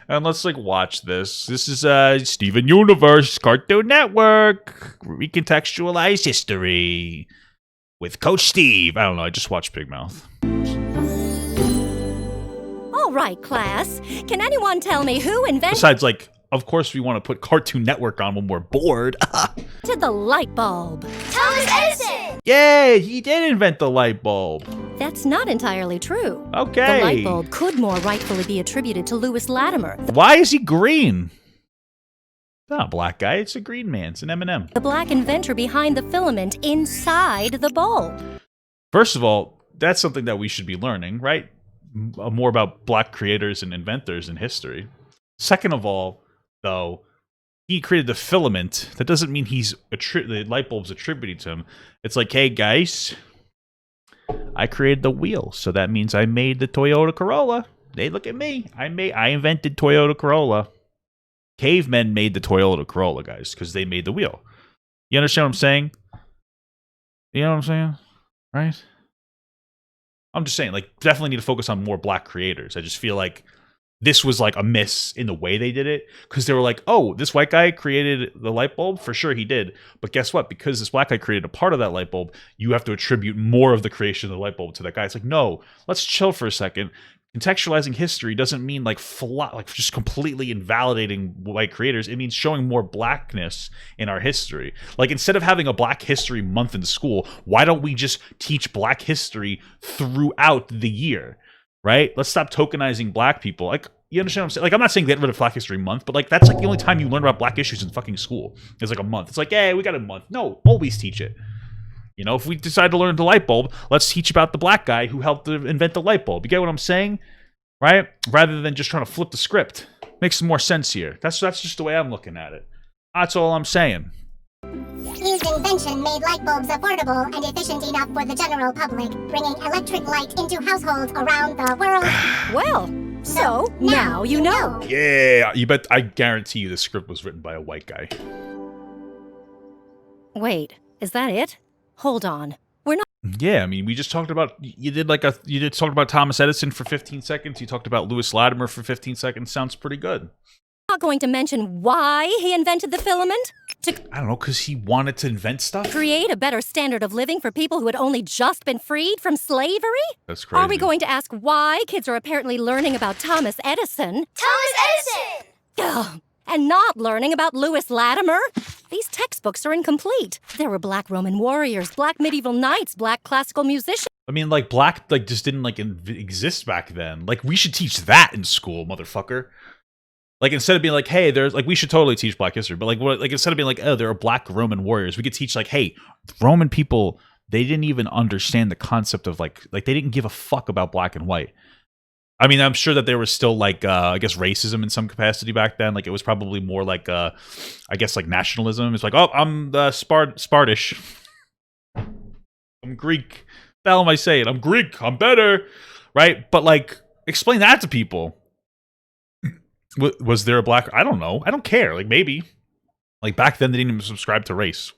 And let's like watch this. This is Steven Universe, Cartoon Network, recontextualize history with Coach Steve. I don't know. I just watched Big Mouth. All right, class. Can anyone tell me who invented Besides, like, of course we want to put Cartoon Network on when we're bored. the light bulb? Thomas Edison! Yeah, he did invent the light bulb. That's not entirely true. Okay. The light bulb could more rightfully be attributed to Lewis Latimer, Why is he green? It's not a black guy. It's a green man. It's an M&M. the black inventor behind the filament inside the bulb. First of all, that's something that we should be learning, right? More about black creators and inventors in history. Second of all, though, he created the filament. That doesn't mean the light bulb's attributed to him. It's like, hey guys, I created the wheel, so that means I made the Toyota Corolla. Hey, look at me. I invented Toyota Corolla. Cavemen made the Toyota Corolla, guys, because they made the wheel. You understand what I'm saying? You know what I'm saying? Right? I'm just saying, like, definitely need to focus on more black creators. I just feel like this was like a miss in the way they did it, because they were like, oh, this white guy created the light bulb? For sure he did. But guess what? Because this black guy created a part of that light bulb, you have to attribute more of the creation of the light bulb to that guy. It's like, no, let's chill for a second. Contextualizing history doesn't mean like just completely invalidating white creators. It means showing more blackness in our history. Like, instead of having a Black History Month in the school, why don't we just teach Black history throughout the year? Right? Let's stop tokenizing black people. Like, you understand what I'm saying? Like, I'm not saying get rid of Black History Month, but like that's like the only time you learn about black issues in fucking school. It's like a month. It's like, hey, we got a month. No, always teach it. You know, if we decide to learn the light bulb, let's teach about the black guy who helped to invent the light bulb. You get what I'm saying? Right? Rather than just trying to flip the script. Makes more sense here. That's just the way I'm looking at it. That's all I'm saying. His invention made light bulbs affordable and efficient enough for the general public, bringing electric light into households around the world. Well, so now you know. Yeah, you bet. I guarantee you the script was written by a white guy. Wait, is that it? Hold on. We're not Yeah, I mean, we just talked about you did talk about Thomas Edison for 15 seconds. You talked about Lewis Latimer for 15 seconds. Sounds pretty good. going to mention why he invented the filament? To I don't know, because he wanted to invent stuff. create a better standard of living for people who had only just been freed from slavery? That's crazy. Are we going to ask why kids are apparently learning about Thomas Edison? Thomas Edison! Ugh, and not learning about Lewis Latimer? These textbooks are incomplete. There were black Roman warriors, black medieval knights, black classical musicians. I mean, like, black just didn't exist back then. Like, we should teach that in school, motherfucker. Like, instead of being like, hey, there's like, we should totally teach black history, but like instead of being like, oh, there are black Roman warriors, we could teach like, hey, Roman people, they didn't even understand the concept of like they didn't give a fuck about black and white. I mean, I'm sure that there was still like I guess racism in some capacity back then. Like, it was probably more like I guess like nationalism. It's like, oh, I'm the Spartish. I'm Greek. The hell am I saying? I'm Greek. I'm better, right? But like, explain that to people. Was there a black? I don't know. I don't care. Like, maybe. Like, back then they didn't even subscribe to race.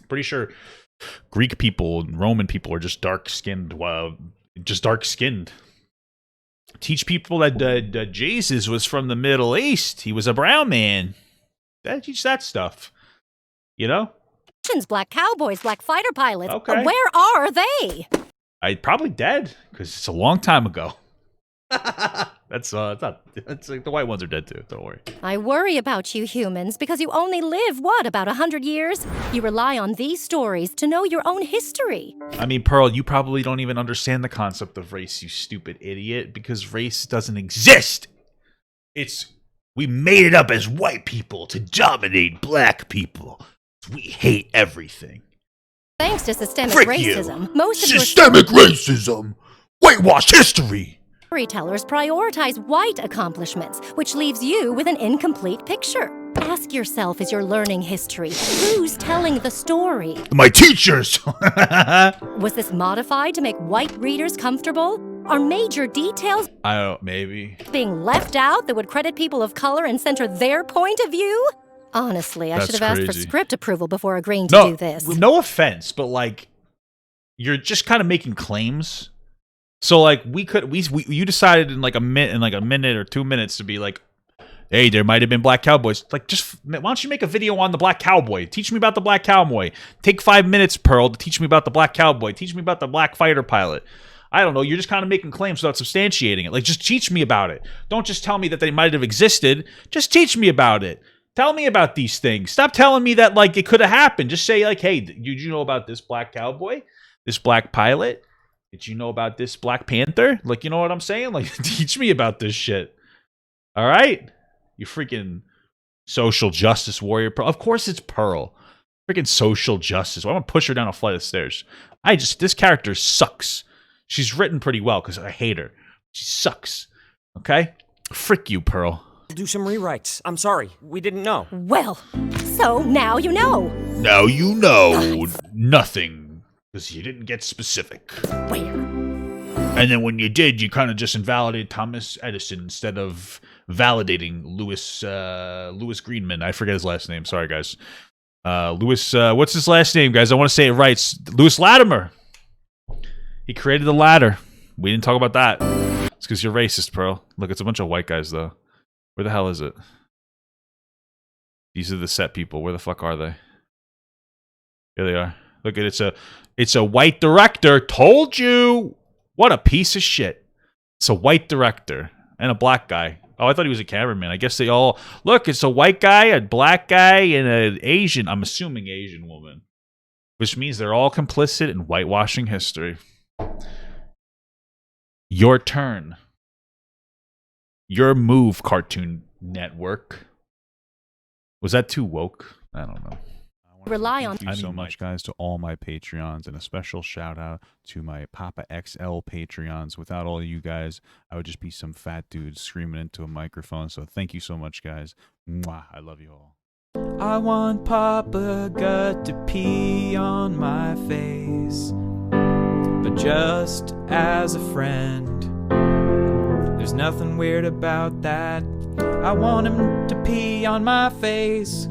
Pretty sure Greek people and Roman people are just dark skinned. Teach people that Jesus was from the Middle East. He was a brown man. Teach that stuff. You know? Black cowboys, black fighter pilots. Okay. Where are they? I probably dead because it's a long time ago. It's like the white ones are dead too. Don't worry. I worry about you humans because you only live, what, about 100 years? You rely on these stories to know your own history. I mean, Pearl, you probably don't even understand the concept of race, you stupid idiot, because race doesn't exist. We made it up as white people to dominate black people. We hate everything. Thanks to systemic Frick racism, you. most of Systemic racism! Whitewash history! storytellers prioritize white accomplishments, which leaves you with an incomplete picture. Ask yourself as you're learning history, who's telling the story? My teachers! Was this modified to make white readers comfortable? Are major details I don't, maybe. being left out that would credit people of color and center their point of view? Honestly, I That's should have asked for crazy. script approval before agreeing to do this. No offense, but like, you're just kind of making claims. So like, you decided in like a minute or 2 minutes to be like, Hey, there might have been black cowboys. Like, just why don't you make a video on the black cowboy? Teach me about the black cowboy. Take 5 minutes, Pearl, to teach me about the black cowboy. Teach me about the black fighter pilot. I don't know. You're just kind of making claims without substantiating it. Like, just teach me about it. Don't just tell me that they might have existed. Just teach me about it. Tell me about these things. Stop telling me that, like, it could have happened. Just say, like, hey, did you know about this black cowboy? This black pilot? Did you know about this Black Panther? Like, you know what I'm saying? Like, teach me about this shit. All right? You freaking social justice warrior. Of course it's Pearl. Freaking social justice. Well, I'm going to push her down a flight of stairs. This character sucks. She's written pretty well because I hate her. She sucks. Okay? Frick you, Pearl. Do some rewrites. I'm sorry. We didn't know. Well, so now you know. Now you know nothing because you didn't get specific. Where? And then when you did, you kind of just invalidated Thomas Edison instead of validating Louis Greenman. I forget his last name. Sorry, guys. What's his last name, guys? I want to say it right. It's Louis Latimer. He created the ladder. We didn't talk about that. It's because you're racist, Pearl. Look, it's a bunch of white guys, though. Where the hell is it? These are the set people. Where the fuck are they? Here they are. Look, it's a white director. Told you. What a piece of shit. It's a white director and a black guy. Oh, I thought he was a cameraman. I guess they all... Look, it's a white guy, a black guy, and an Asian... I'm assuming Asian woman. Which means they're all complicit in whitewashing history. Your turn. Your move, Cartoon Network. Was that too woke? I don't know. Rely on. Thank you so much, guys, to all my Patreons, and a special shout out to my Papa XL Patreons. Without all you guys, I would just be some fat dude screaming into a microphone. So thank you so much, guys. Mwah, I love you all. I want Papa Gut to pee on my face, but just as a friend. There's nothing weird about that. I want him to pee on my face.